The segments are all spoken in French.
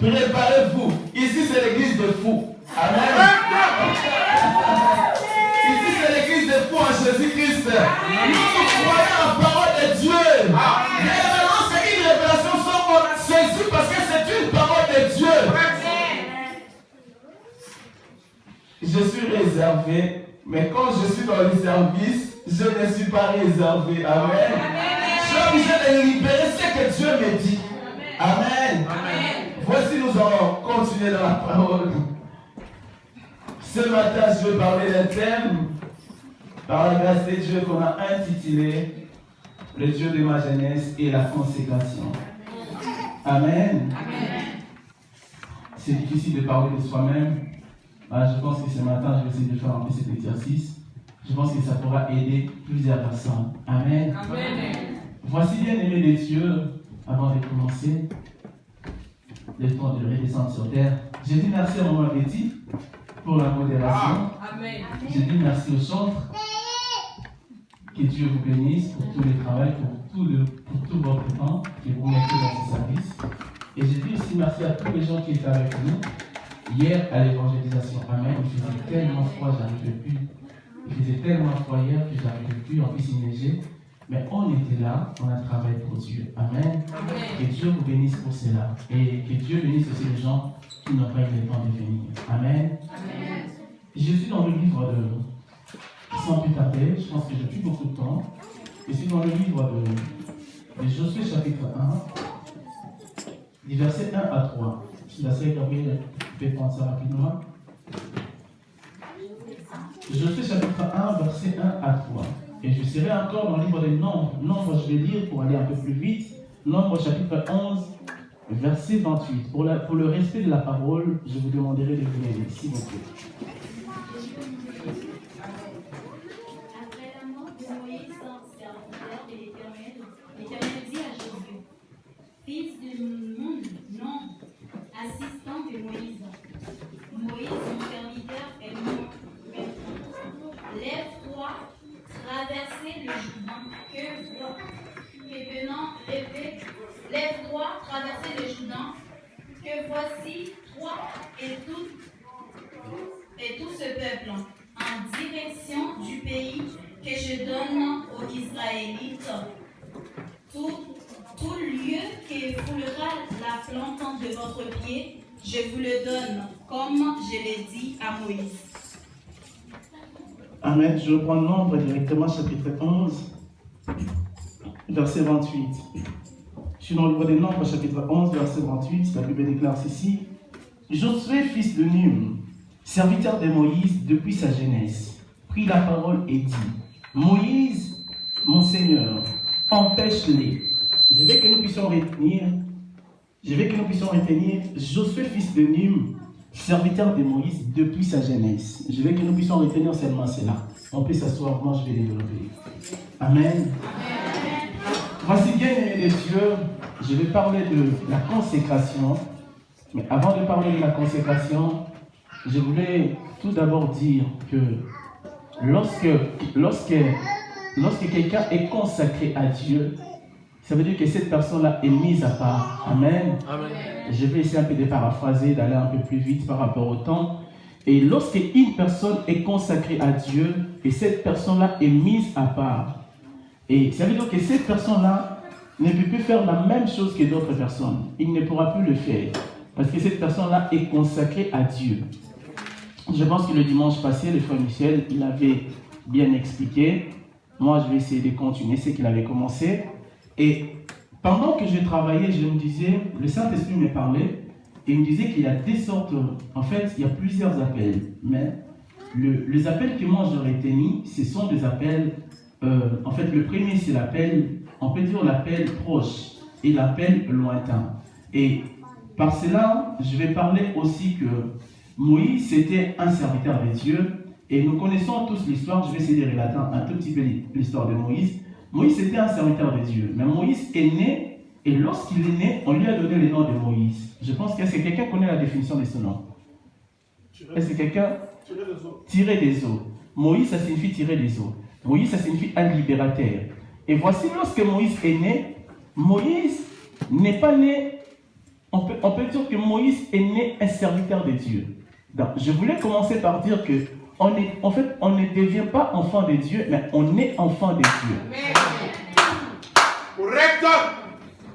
Préparez-vous. Ici, c'est l'église de fous. Amen. Ici, c'est l'église de fous en Jésus-Christ. Nous croyons en la parole de Dieu. Mais maintenant, c'est une révélation sur Jésus parce que c'est une parole de Dieu. Je suis réservé, mais quand je suis dans le service, je ne suis pas réservé. Amen. Je suis obligé de libérer ce que Dieu me dit. Amen. Voici, nous allons continuer dans la parole. Ce matin, je vais parler d'un thème, par la grâce de Dieu, qu'on a intitulé le Dieu de ma jeunesse et la consécration. Amen. C'est difficile de parler de soi-même. Je pense que ce matin, je vais essayer de faire un peu cet exercice. Je pense que ça pourra aider plusieurs personnes. Amen. Voici, bien aimé de Dieu, avant de commencer, le temps de redescendre sur terre. Je dis merci à Maman Betty pour la modération. Je dis merci au centre. Que Dieu vous bénisse pour tout le travail, pour tout votre temps que vous mettez dans ce service. Et je dis aussi merci à tous les gens qui étaient avec nous hier à l'évangélisation. Amen. Il faisait tellement froid, j'arrivais plus. Il faisait tellement froid hier que j'arrivais plus. En plus, il neigeait. Mais on était là, on a travaillé pour Dieu. Amen. Que Dieu vous bénisse pour cela. Et que Dieu bénisse aussi les gens qui n'ont pas eu le temps de venir. Amen. Je suis dans le livre de... Sans plus tarder, je pense que j'ai plus beaucoup de temps. Je suis dans le livre de Josué chapitre 1, du verset 1 à 3. Si la sœur Gabrielle peut prendre ça rapidement. Josué chapitre 1, verset 1 à 3. Et je serai encore dans le livre des Nombres. Nombres, je vais lire pour aller un peu plus vite. Nombres chapitre 11, verset 28. Pour le respect de la parole, je vous demanderai de vous aider, s'il vous plaît. Après la mort de Moïse, serviteur de l'Éternel dit à Josué, fils de Nun, non, assistant de Moïse. Moïse, mon serviteur, est mort maintenant. Lève-toi, traversez le Jourdain, lève-toi, traversez le Jourdain, que voici toi et tout ce peuple, en direction du pays que je donne aux Israélites. Tout lieu que foulera la plante de votre pied, je vous le donne, comme je l'ai dit à Moïse. Amen. Je reprends le Nombre directement, chapitre 11, verset 28. Je suis dans le livre des Nombres, chapitre 11, verset 28. La Bible déclare ceci. Josué, fils de Nun, serviteur de Moïse depuis sa jeunesse, prit la parole et dit, Moïse, mon Seigneur, empêche-les. Je veux que nous puissions retenir Josué, fils de Nun, serviteur de Moïse depuis sa jeunesse. Je veux que nous puissions retenir seulement cela. On peut s'asseoir, moi je vais développer. Amen. Voici, bien aimé de Dieu, je vais parler de la consécration. Mais avant de parler de la consécration, je voulais tout d'abord dire que lorsque quelqu'un est consacré à Dieu, ça veut dire que cette personne-là est mise à part. Amen. Amen. Je vais essayer un peu de paraphraser, d'aller un peu plus vite par rapport au temps. Et lorsque une personne est consacrée à Dieu, et cette personne-là est mise à part, et ça veut dire que cette personne-là ne peut plus faire la même chose que d'autres personnes. Il ne pourra plus le faire. Parce que cette personne-là est consacrée à Dieu. Je pense que le dimanche passé, le frère Michel, il avait bien expliqué. Moi, je vais essayer de continuer ce qu'il avait commencé. Et pendant que je travaillais, je me disais, le Saint-Esprit me parlait, et il me disait qu'il y a des sortes, en fait, il y a plusieurs appels. Mais les appels que moi j'aurais retenu, ce sont des appels, en fait, le premier c'est l'appel, on peut dire l'appel proche, et l'appel lointain. Et par cela, je vais parler aussi que Moïse, c'était un serviteur de Dieu. Et nous connaissons tous l'histoire. Je vais essayer de relater un tout petit peu l'histoire de Moïse. Moïse, c'était un serviteur de Dieu. Mais Moïse est né. Et lorsqu'il est né, on lui a donné le nom de Moïse. Je pense que c'est quelqu'un qui connaît la définition de ce nom. Est-ce que quelqu'un? Tirer des eaux. Moïse, ça signifie tirer des eaux. Moïse, ça signifie un libérateur. Et voici, lorsque Moïse est né, Moïse n'est pas né on peut dire que Moïse est né un serviteur de Dieu. Donc, je voulais commencer par dire que on ne devient pas enfant de Dieu, mais on est enfant de Dieu. Correct.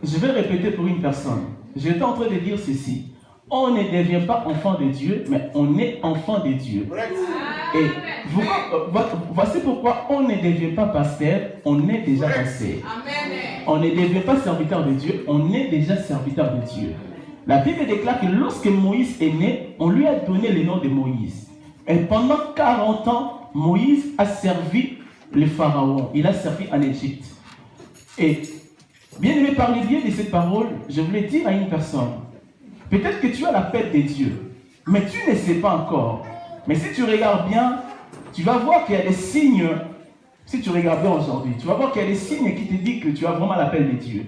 Je vais répéter pour une personne. J'étais en train de dire ceci. On ne devient pas enfant de Dieu, mais on est enfant de Dieu. Et voici pourquoi on ne devient pas pasteur, on est déjà pasteur. On ne devient pas serviteur de Dieu, on est déjà serviteur de Dieu. La Bible déclare que lorsque Moïse est né, on lui a donné le nom de Moïse. Et pendant 40 ans, Moïse a servi le pharaon. Il a servi en Égypte. Et bien aimé, par le biais de cette parole, je voulais dire à une personne, peut-être que tu as l'appel de Dieu, mais tu ne sais pas encore. Mais si tu regardes bien, tu vas voir qu'il y a des signes. Si tu regardes bien aujourd'hui, tu vas voir qu'il y a des signes qui te disent que tu as vraiment l'appel de Dieu.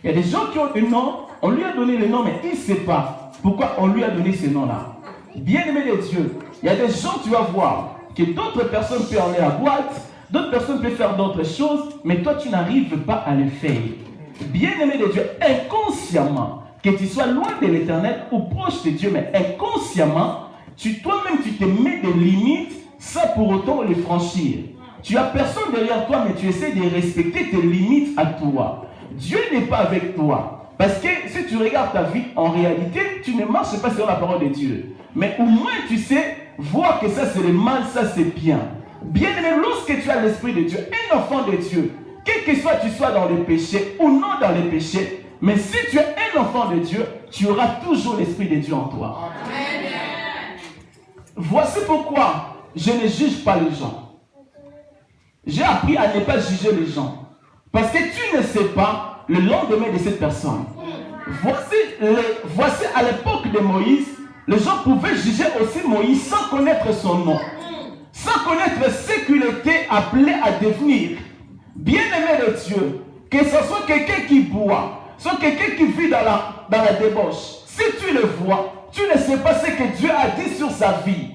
Il y a des gens qui ont un nom, on lui a donné le nom, mais il ne sait pas pourquoi on lui a donné ce nom-là. Bien-aimé de Dieu, il y a des gens, tu vas voir, que d'autres personnes peuvent aller à boîte, d'autres personnes peuvent faire d'autres choses, mais toi, tu n'arrives pas à le faire. Bien-aimé de Dieu, inconsciemment, que tu sois loin de l'Éternel ou proche de Dieu, mais inconsciemment, toi-même, tu te mets des limites sans pour autant les franchir. Tu n'as personne derrière toi, mais tu essaies de respecter tes limites à toi. Dieu n'est pas avec toi. Parce que si tu regardes ta vie, en réalité, tu ne marches pas selon la parole de Dieu. Mais au moins, tu sais, voir que ça c'est le mal, ça c'est bien. Bien aimé, lorsque tu as l'Esprit de Dieu, un enfant de Dieu, quel que soit tu sois dans le péché ou non dans le péché, mais si tu es un enfant de Dieu, tu auras toujours l'Esprit de Dieu en toi. Amen. Voici pourquoi je ne juge pas les gens. J'ai appris à ne pas juger les gens. Parce que tu ne sais pas le lendemain de cette personne. Voici à l'époque de Moïse, les gens pouvaient juger aussi Moïse sans connaître son nom. Sans connaître ce qu'il était appelé à devenir. Bien-aimé de Dieu, que ce soit quelqu'un qui boit, soit quelqu'un qui vit dans la débauche, si tu le vois, tu ne sais pas ce que Dieu a dit sur sa vie.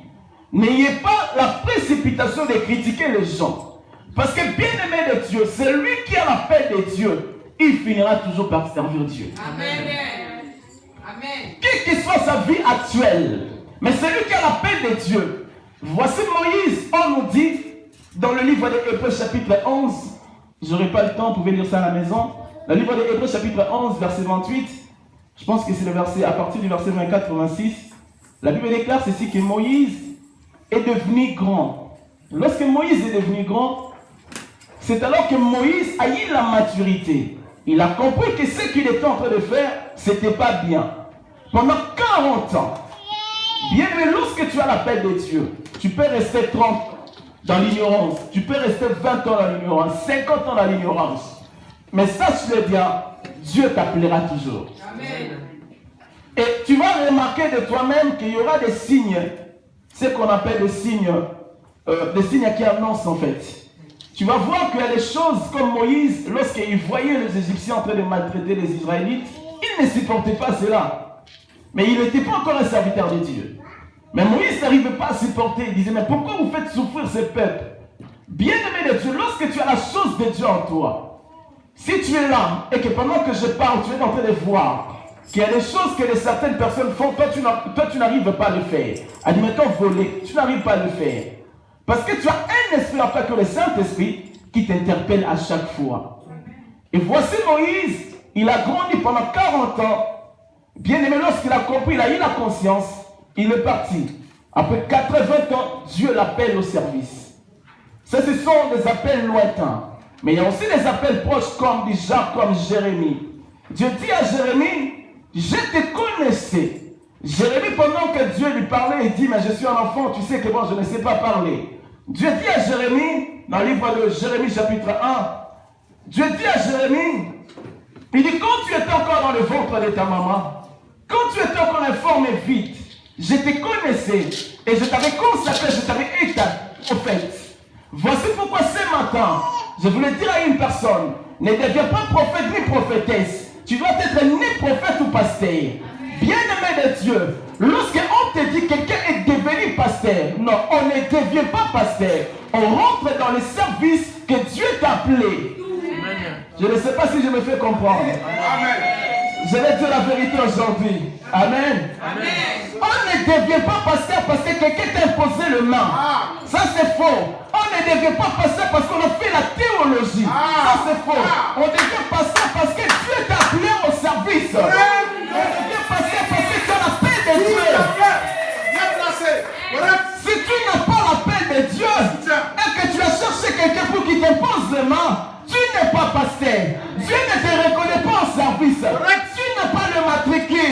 N'ayez pas la précipitation de critiquer les gens. Parce que bien-aimé de Dieu, c'est lui qui a la paix de Dieu. Il finira toujours par servir Dieu. Amen. Amen. Quelle que soit sa vie actuelle, mais c'est lui qui a la paix de Dieu. Voici Moïse, on nous dit, dans le livre des Hébreux chapitre 11, j'aurai pas le temps, vous pouvez lire ça à la maison. Le livre des Hébreux chapitre 11, verset 28, je pense que c'est le verset, à partir du verset 24-26, la Bible déclare ceci, que Moïse est devenu grand. Lorsque Moïse est devenu grand, c'est alors que Moïse a eu la maturité. Il a compris que ce qu'il était en train de faire, ce n'était pas bien. Pendant 40 ans, bien aimé, lorsque tu as l'appel de Dieu, tu peux rester 30 ans dans l'ignorance, tu peux rester 20 ans dans l'ignorance, 50 ans dans l'ignorance. Mais sache-le bien, Dieu t'appellera toujours. Amen. Et tu vas remarquer de toi-même qu'il y aura des signes, ce qu'on appelle des signes qui annoncent en fait. Tu vas voir qu'il y a des choses comme Moïse, lorsqu'il voyait les Égyptiens en train de maltraiter les Israélites, il ne supportait pas cela. Mais il n'était pas encore un serviteur de Dieu. Mais Moïse n'arrivait pas à supporter. Il disait, mais pourquoi vous faites souffrir ce peuple? Bien-aimé de Dieu, lorsque tu as la chose de Dieu en toi, si tu es là et que pendant que je parle, tu es en train de voir qu'il y a des choses que certaines personnes font, toi tu n'arrives pas à le faire. Admettons voler, tu n'arrives pas à le faire. Parce que tu as un esprit en toi que le Saint-Esprit qui t'interpelle à chaque fois. Et voici Moïse, il a grandi pendant 40 ans. Bien aimé, lorsqu'il a compris, il a eu la conscience, il est parti. Après 80 ans, Dieu l'appelle au service. Ça, ce sont des appels lointains. Mais il y a aussi des appels proches comme des gens comme Jérémie. Dieu dit à Jérémie, je te connaissais. Jérémie, pendant que Dieu lui parlait, il dit, mais je suis un enfant, tu sais que moi je ne sais pas parler. Dieu dit à Jérémie, dans le livre de Jérémie chapitre 1, Dieu dit à Jérémie, il dit, quand tu étais encore dans le ventre de ta maman, quand tu étais encore informé vite, je te connaissais et je t'avais consacré, je t'avais été prophète. Voici pourquoi ce matin, je voulais dire à une personne, ne deviens pas prophète ni prophétesse. Tu dois être né prophète ou pasteur. Bien-aimé de Dieu, lorsqu'on te dit quelqu'un est devenu pasteur, non, on ne devient pas pasteur. On rentre dans le service que Dieu t'a appelé. Je ne sais pas si je me fais comprendre. Amen. Je vais dire la vérité aujourd'hui. Amen. On ne devient pas pasteur parce que quelqu'un t'a imposé le nom. Ça c'est faux. On ne devient pas pasteur parce qu'on a fait la théologie. Ça c'est faux. On devient pasteur parce que Dieu t'a appelé au service. On devient pasteur parce que tu as l'appel de Dieu. Si tu n'as pas l'appel de Dieu et que tu as cherché quelqu'un pour qu'il t'impose le nom, tu n'es pas pasteur. Dieu ne te reconnaît pas au service.